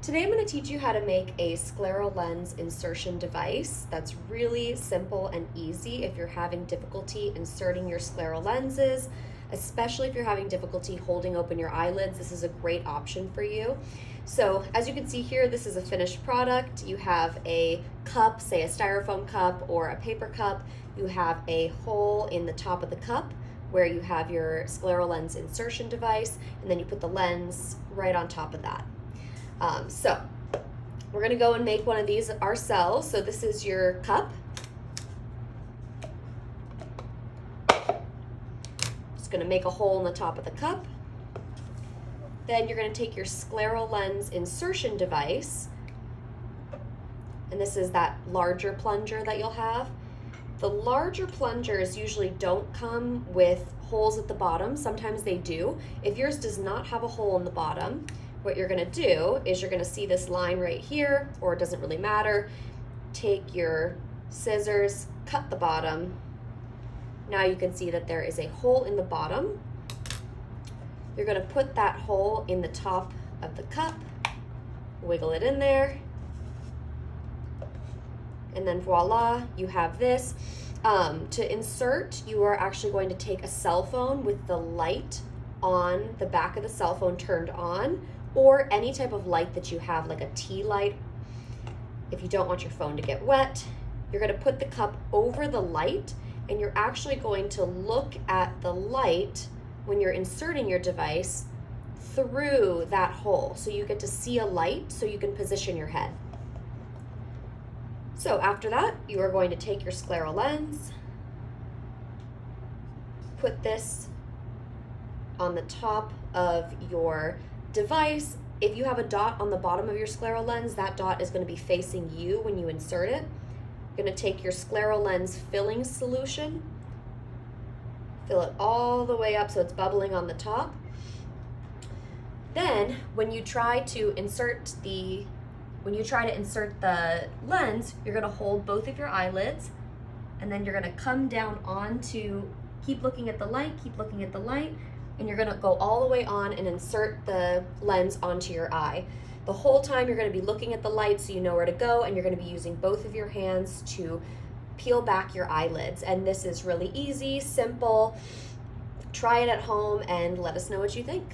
Today I'm going to teach you how to make a scleral lens insertion device that's really simple and easy if you're having difficulty inserting your scleral lenses, especially if you're having difficulty holding open your eyelids. This is a great option for you. So as you can see here, this is a finished product. You have a cup, say a styrofoam cup or a paper cup. You have a hole in the top of the cup where you have your scleral lens insertion device, and then you put the lens right on top of that. So we're going to go and make one of these ourselves. So this is your cup. Just going to make a hole in the top of the cup. Then you're going to take your scleral lens insertion device, and this is that larger plunger that you'll have. The larger plungers usually don't come with holes at the bottom. Sometimes they do. If yours does not have a hole in the bottom, what you're going to do is you're going to see this line right here, or it doesn't really matter. Take your scissors, cut the bottom. Now you can see that there is a hole in the bottom. You're going to put that hole in the top of the cup, wiggle it in there, and then voila, you have this. To insert, you are actually going to take a cell phone with the light on the back of the cell phone turned on, or any type of light that you have, like a tea light. If you don't want your phone to get wet, you're going to put the cup over the light, and you're actually going to look at the light when you're inserting your device through that hole. So you get to see a light so you can position your head. So after that, you are going to take your scleral lens, put this on the top of your device. If you have a dot on the bottom of your scleral lens, that dot is going to be facing you when you insert it. You're going to take your scleral lens filling solution, fill it all the way up so it's bubbling on the top. Then when you try to insert the lens, you're going to hold both of your eyelids, and then you're going to come down onto, keep looking at the light, and you're going to go all the way on and insert the lens onto your eye. The whole time you're going to be looking at the light so you know where to go, and you're going to be using both of your hands to peel back your eyelids. And this is really easy, simple. Try it at home and let us know what you think.